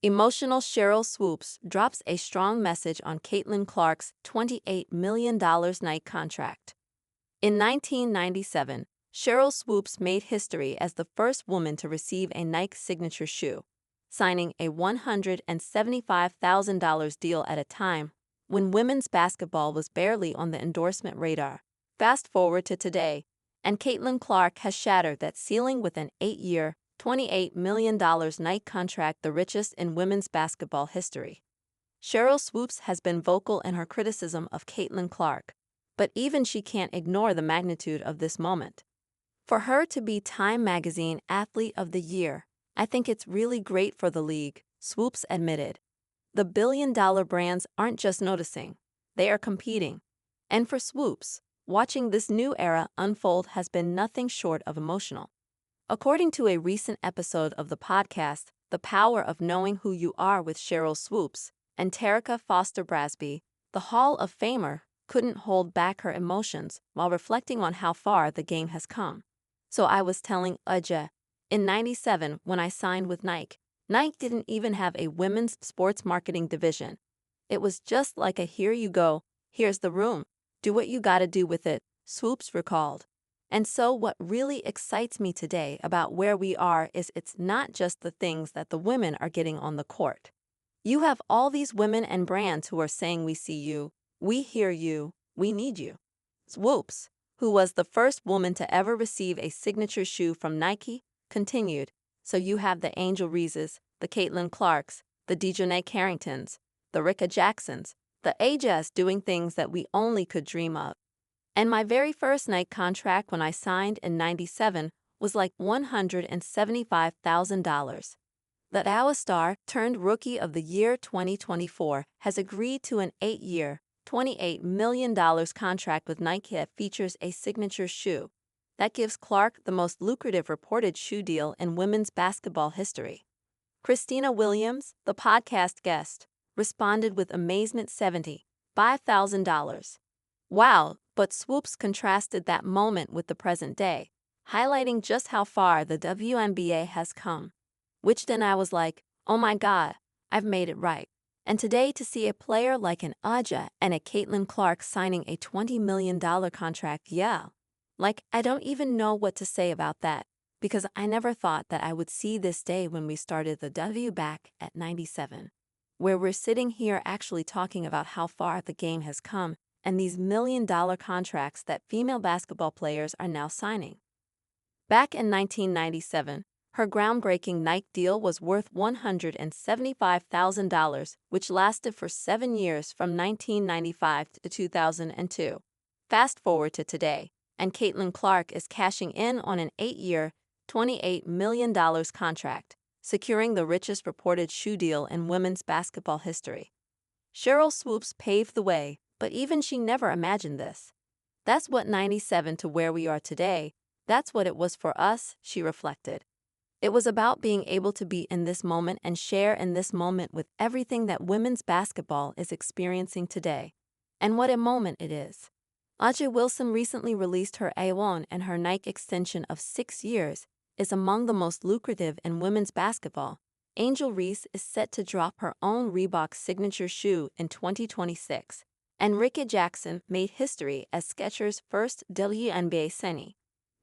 Emotional Sheryl Swoopes drops a strong message on Caitlin Clark's $28 million Nike contract. In 1997, Sheryl Swoopes made history as the first woman to receive a Nike signature shoe, signing a $175,000 deal at a time when women's basketball was barely on the endorsement radar. Fast forward to today, and Caitlin Clark has shattered that ceiling with an 8-year, $28 million Nike contract, the richest in women's basketball history. Sheryl Swoopes has been vocal in her criticism of Caitlin Clark, but even she can't ignore the magnitude of this moment. For her to be Time Magazine Athlete of the Year, I think it's really great for the league, Swoopes admitted. The billion-dollar brands aren't just noticing, they are competing. And for Swoopes, watching this new era unfold has been nothing short of emotional. According to a recent episode of the podcast, The Power of Knowing Who You Are with Sheryl Swoopes and Terica Foster Brasby, the Hall of Famer couldn't hold back her emotions while reflecting on how far the game has come. So I was telling Aja, in '97 when I signed with Nike, Nike didn't even have a women's sports marketing division. It was just like a here you go, here's the room, do what you gotta do with it, Swoopes recalled. And so what really excites me today about where we are is it's not just the things that the women are getting on the court. You have all these women and brands who are saying we see you, we hear you, we need you. Swoopes, who was the first woman to ever receive a signature shoe from Nike, continued, so you have the Angel Reeses, the Caitlin Clarks, the Dejounte Carringtons, the Ricka Jacksons, the Ajas doing things that we only could dream of. And my very first Nike contract when I signed in '97 was like $175,000. The Iowa star turned Rookie of the Year 2024 has agreed to an 8-year, $28 million contract with Nike that features a signature shoe. That gives Clark the most lucrative reported shoe deal in women's basketball history. Christina Williams, the podcast guest, responded with amazement, $75,000. Wow, but Swoopes contrasted that moment with the present day, highlighting just how far the WNBA has come. Which then I was like, oh my God, I've made it right. And today to see a player like an Aja and a Caitlin Clark signing a $20 million contract, yeah. Like, I don't even know what to say about that, because I never thought that I would see this day when we started the W back at '97, where we're sitting here actually talking about how far the game has come and these million-dollar contracts that female basketball players are now signing. Back in 1997, her groundbreaking Nike deal was worth $175,000, which lasted for 7 years from 1995 to 2002. Fast forward to today, and Caitlin Clark is cashing in on an 8-year, $28 million contract, securing the richest reported shoe deal in women's basketball history. Sheryl Swoopes paved the way, but even she never imagined this. That's what '97 to where we are today, that's what it was for us, she reflected. It was about being able to be in this moment and share in this moment with everything that women's basketball is experiencing today. And what a moment it is. Aja Wilson recently released her A1, and her Nike extension of 6 years is among the most lucrative in women's basketball. Angel Reese is set to drop her own Reebok signature shoe in 2026. And Ricka Jackson made history as Skechers' first WNBA signee.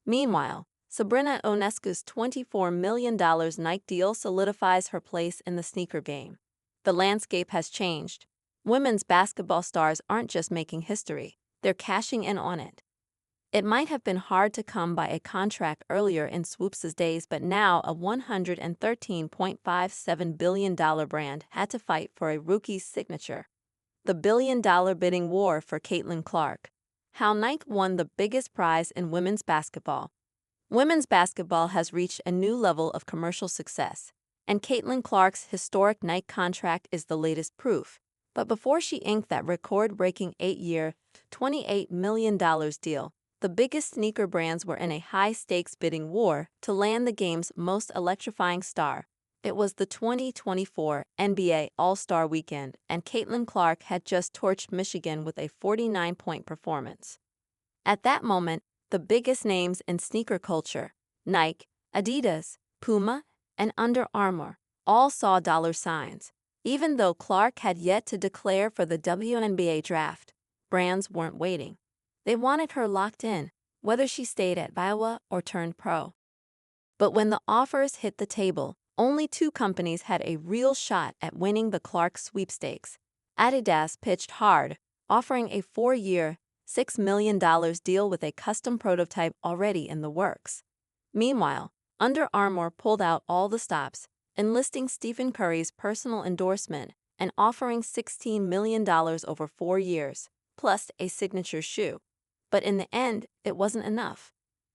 Meanwhile, Sabrina Ionescu's $24 million Nike deal solidifies her place in the sneaker game. The landscape has changed. Women's basketball stars aren't just making history, they're cashing in on it. It might have been hard to come by a contract earlier in Swoopes' days, but now a $113.57 billion brand had to fight for a rookie's signature. The billion-dollar bidding war for Caitlin Clark. How Nike won the biggest prize in women's basketball. Women's basketball has reached a new level of commercial success, and Caitlin Clark's historic Nike contract is the latest proof. But before she inked that record-breaking 8-year, $28 million deal, the biggest sneaker brands were in a high-stakes bidding war to land the game's most electrifying star. It was the 2024 NBA All-Star Weekend, and Caitlin Clark had just torched Michigan with a 49-point performance. At that moment, the biggest names in sneaker culture, Nike, Adidas, Puma, and Under Armour, all saw dollar signs. Even though Clark had yet to declare for the WNBA draft, brands weren't waiting. They wanted her locked in, whether she stayed at Iowa or turned pro. But when the offers hit the table, only two companies had a real shot at winning the Clark sweepstakes. Adidas pitched hard, offering a 4-year, $6 million deal with a custom prototype already in the works. Meanwhile, Under Armour pulled out all the stops, enlisting Stephen Curry's personal endorsement and offering $16 million over 4 years, plus a signature shoe. But in the end, it wasn't enough.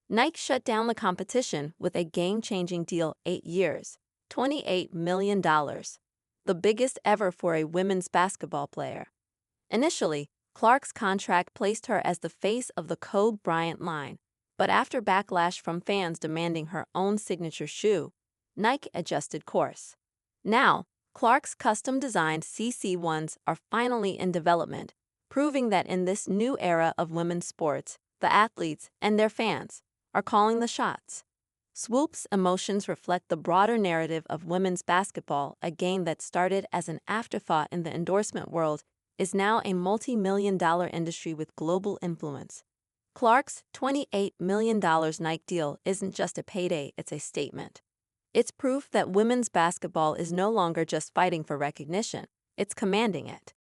Nike shut down the competition with a game-changing deal: 8 years, $28 million, the biggest ever for a women's basketball player. Initially, Clark's contract placed her as the face of the Kobe Bryant line, but after backlash from fans demanding her own signature shoe, Nike adjusted course. Now, Clark's custom-designed CC1s are finally in development, proving that in this new era of women's sports, the athletes and their fans are calling the shots. Swoopes' emotions reflect the broader narrative of women's basketball. A game that started as an afterthought in the endorsement world is now a multi-million-dollar industry with global influence. Clark's $28 million Nike deal isn't just a payday, it's a statement. It's proof that women's basketball is no longer just fighting for recognition, it's commanding it.